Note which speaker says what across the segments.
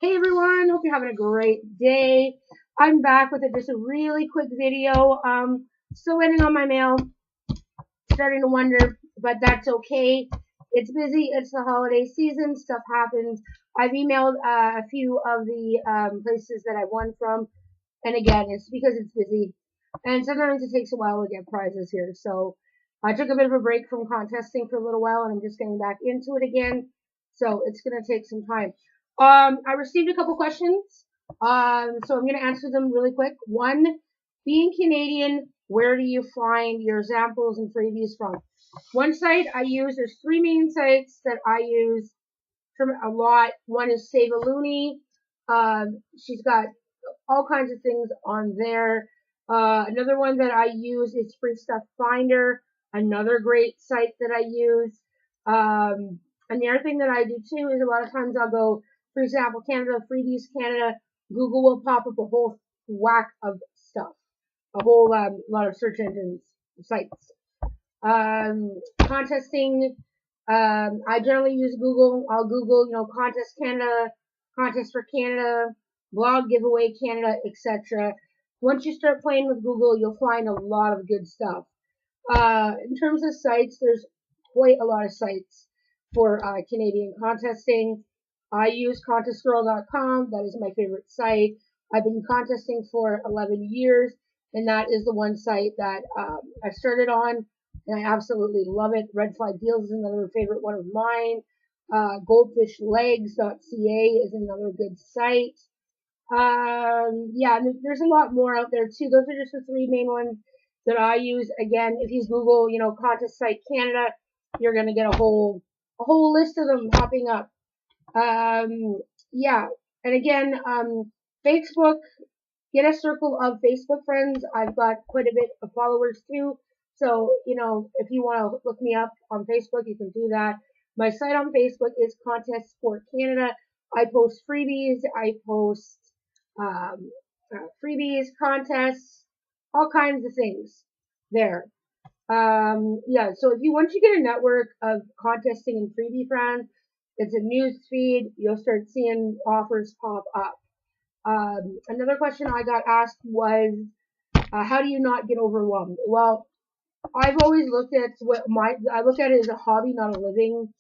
Speaker 1: Hey everyone, hope you're having a great day. I'm back with just a really quick video. Still waiting on my mail. Starting to wonder, but that's okay. It's busy. It's the holiday season. Stuff happens. I've emailed a few of the places that I won from, and again, it's because it's busy, and sometimes it takes a while to get prizes here. So I took a bit of a break from contesting for a little while, and I'm just getting back into it again. So it's gonna take some time. I received a couple questions, so I'm gonna answer them really quick. One, being Canadian, where do you find your examples and freebies from? One site I use, there's three main sites that I use from a lot. One is Save a Looney. She's got all kinds of things on there. Another one that I use is Free Stuff Finder, another great site that I use. And the other thing that I do too is a lot of times I'll go, for example, Canada, Freebies Canada, Google will pop up a whole whack of stuff, a whole lot of search engines, sites. Contesting, I generally use Google. I'll Google, Contest Canada, Contest for Canada, Blog Giveaway Canada, etc. Once you start playing with Google, you'll find a lot of good stuff. In terms of sites, there's quite a lot of sites for Canadian contesting. I use contestgirl.com. That is my favorite site. I've been contesting for 11 years, and that is the one site that I started on, and I absolutely love it. Red Flag Deals is another favorite one of mine. Goldfishlegs.ca is another good site. Yeah, there's a lot more out there too. Those are just the three main ones that I use. Again, if you Google, contest site Canada, you're gonna get a whole list of them popping up. Yeah, and again, Facebook, get a circle of Facebook friends. I've got quite a bit of followers too. So, if you want to look me up on Facebook, you can do that. My site on Facebook is Contest Sport Canada. I post freebies. I post freebies, contests, all kinds of things there. Yeah, so once you get a network of contesting and freebie friends, it's a news feed. You'll start seeing offers pop up. Another question I got asked was, how do you not get overwhelmed? Well, I've always looked at I look at it as a hobby, not a living.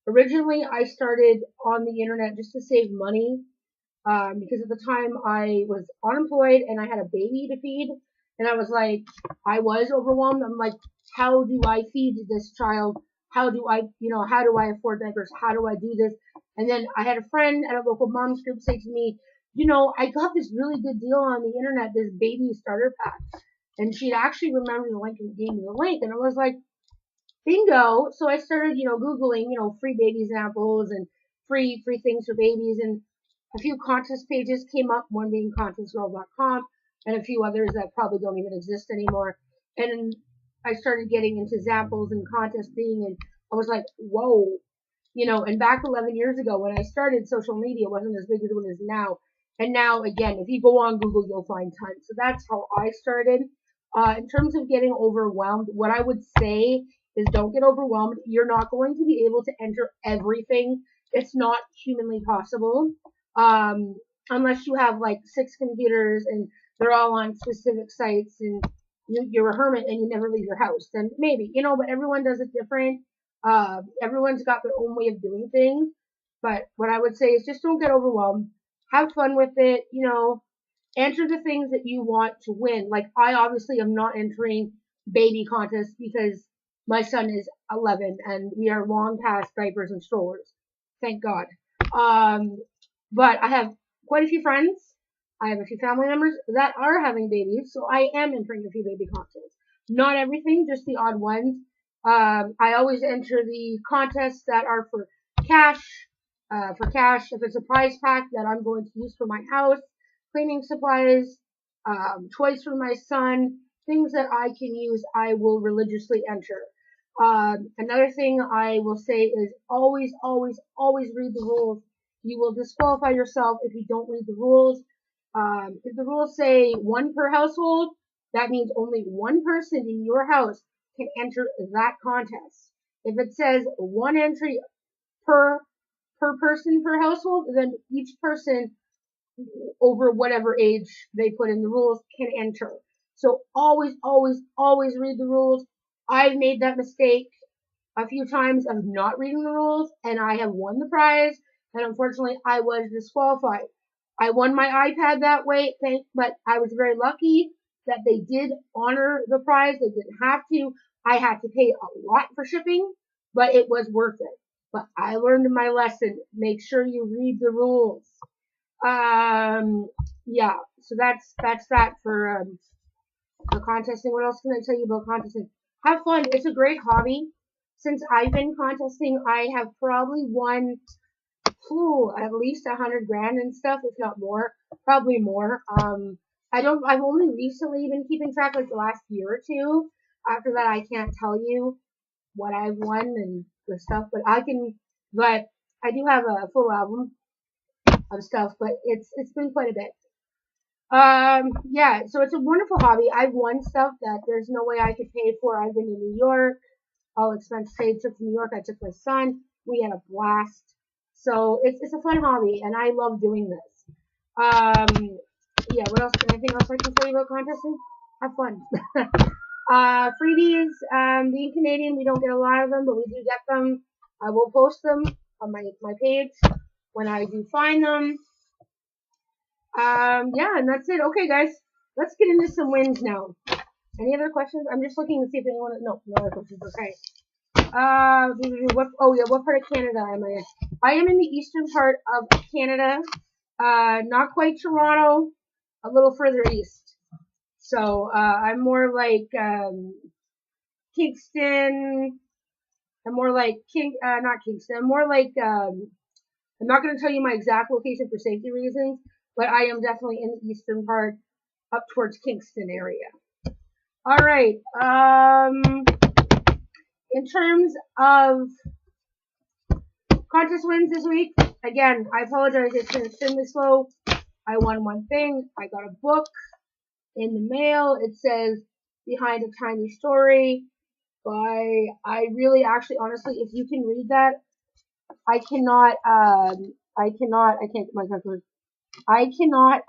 Speaker 1: Originally, I started on the internet just to save money, because at the time I was unemployed and I had a baby to feed, and I was overwhelmed. I'm like, how do I feed this child? How do I afford diapers? How do I do this? And then I had a friend at a local mom's group say to me, I got this really good deal on the internet, this baby starter pack. And she'd actually remembered the link and gave me the link. And I was like, bingo. So I started, Googling, free baby examples and free things for babies. And a few contest pages came up, one being contestgirl.com and a few others that probably don't even exist anymore. And I started getting into examples and contesting, and I was like, whoa. And back 11 years ago when I started, social media wasn't as big as it is now. And now, again, if you go on Google, you'll find tons. So that's how I started. In terms of getting overwhelmed, what I would say is don't get overwhelmed. You're not going to be able to enter everything. It's not humanly possible. Unless you have like 6 computers and they're all on specific sites and you're a hermit and you never leave your house, then maybe, but everyone does it different. Everyone's got their own way of doing things. But what I would say is just don't get overwhelmed. Have fun with it, enter the things that you want to win. Like, I obviously am not entering baby contests because my son is 11 and we are long past diapers and strollers. Thank God. But I have quite a few friends. I have a few family members that are having babies, so I am entering a few baby contests. Not everything, just the odd ones. I always enter the contests that are for cash. If it's a prize pack that I'm going to use for my house, cleaning supplies, toys for my son, things that I can use, I will religiously enter. Another thing I will say is always, always, always read the rules. You will disqualify yourself if you don't read the rules. If the rules say 1 per household, that means only one person in your house can enter that contest. If it says 1 entry per per person per household, then each person over whatever age they put in the rules can enter. So always, always, always read the rules. I've made that mistake a few times of not reading the rules, and I have won the prize, and unfortunately I was disqualified. I won my iPad that way, but I was very lucky that they did honor the prize. They didn't have to. I had to pay a lot for shipping, but it was worth it. But I learned my lesson. Make sure you read the rules. Um, yeah, so that's that for contesting. What else can I tell you about contesting? Have fun. It's a great hobby. Since I've been contesting, I have probably won at least 100 grand and stuff, if not more, probably more. I've only recently been keeping track, like the last year or two. After that, I can't tell you what I've won and the stuff, but I do have a full album of stuff, but it's been quite a bit. Yeah, so it's a wonderful hobby. I've won stuff that there's no way I could pay for. I've been to New York, all expense paid trip to New York. I took my son. We had a blast. So it's a fun hobby, and I love doing this. Yeah, what else? Anything else I can tell you about contesting? Have fun. Freebies, being Canadian, we don't get a lot of them, but we do get them. I will post them on my page when I do find them. Yeah, and that's it. Okay, guys, let's get into some wins now. Any other questions? I'm just looking to see if anyone. No other questions. Okay. What part of Canada am I in? I am in the eastern part of Canada. Not quite Toronto, a little further east. So, I'm more like, Kingston. I'm more like not Kingston. I'm more like, I'm not going to tell you my exact location for safety reasons, but I am definitely in the eastern part, up towards Kingston area. All right. In terms of contest wins this week, again, I apologize. It's been extremely slow. I won one thing. I got a book in the mail. It says Behind a Tiny Story by, I really actually, honestly, if you can read that, I cannot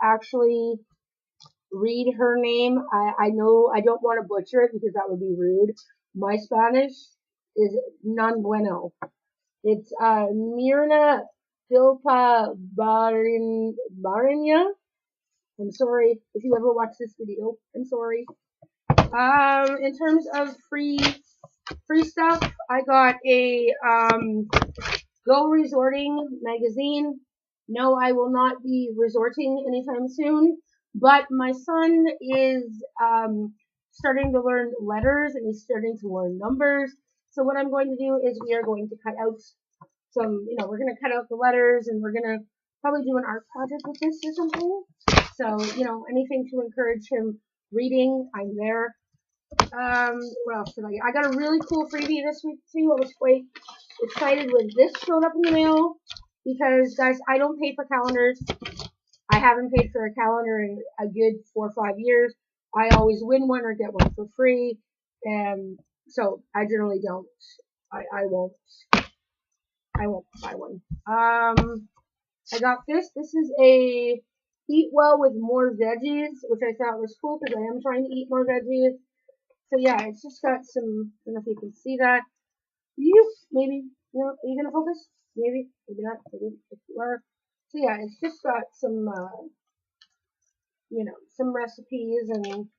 Speaker 1: actually read her name. I know I don't want to butcher it because that would be rude. My Spanish is non bueno. It's Mirna Filpa Barinya. I'm sorry if you ever watch this video. I'm sorry. In terms of free stuff, I got a Go Resorting magazine. No, I will not be resorting anytime soon. But my son is starting to learn letters and he's starting to learn numbers. So what I'm going to do is we are going to cut out we're going to cut out the letters and we're going to probably do an art project with this or something. So, anything to encourage him reading, I'm there. What else did I get? I got a really cool freebie this week too. I was quite excited when this showed up in the mail because, guys, I don't pay for calendars. I haven't paid for a calendar in a good 4 or 5 years. I always win one or get one for free, and so I generally don't. I won't buy one. I got this. This is a Eat Well with More Veggies, which I thought was cool because I am trying to eat more veggies. So yeah, it's just got some. I don't know if you can see that. Maybe. Are you gonna focus? Maybe not. Maybe if you are. So yeah, it's just got some, some recipes and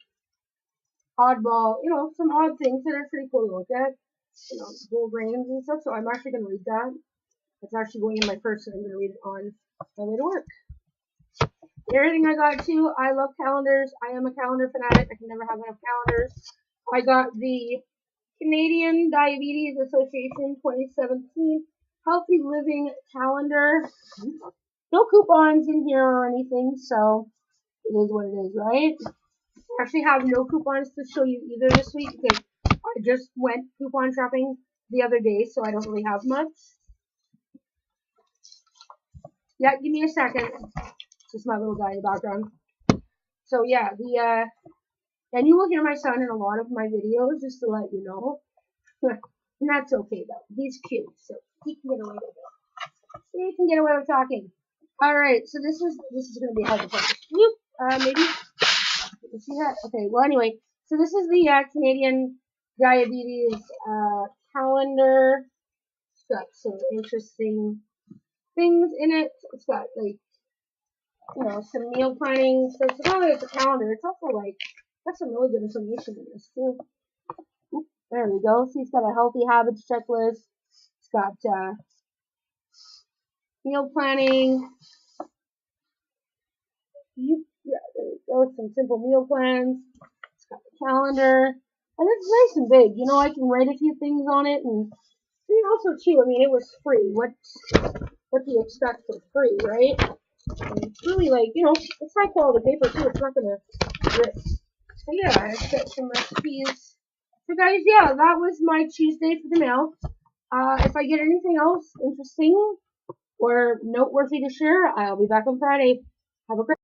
Speaker 1: oddball, some odd things that are pretty cool to look at. Whole grains and stuff. So I'm actually gonna read that. It's actually going in my purse, and I'm gonna read it on my way to work. Everything I got too. I love calendars. I am a calendar fanatic. I can never have enough calendars. I got the Canadian Diabetes Association 2017 Healthy Living Calendar. No coupons in here or anything, so it is what it is, right? I actually have no coupons to show you either this week because I just went coupon shopping the other day, so I don't really have much. Yeah, give me a second. It's just my little guy in the background. So yeah, and you will hear my son in a lot of my videos, just to let you know. And that's okay though. He's cute, so he can get away with it. See, you can get away with talking. Alright, so this is gonna be hard to focus. Whoop, maybe. You see that? Okay, well anyway, so this is the Canadian diabetes calendar. It's got some interesting things in it. It's got like, you know, some meal planning. So it's not only it's a calendar, it's also like got some really good information in this too. Oop, there we go. See, it's got a healthy habits checklist. It's got meal planning. Yeah, there we go. Some simple meal plans. It's got the calendar, and it's nice and big. You know, I can write a few things on it, and also too. I mean, it was free. What do you expect for free, right? And it's really like, you know, it's high quality paper too. It's not gonna rip. So yeah, I've got some recipes. So guys, yeah, that was my Tuesday for the mail. If I get anything else interesting or noteworthy to share, I'll be back on Friday. Have a great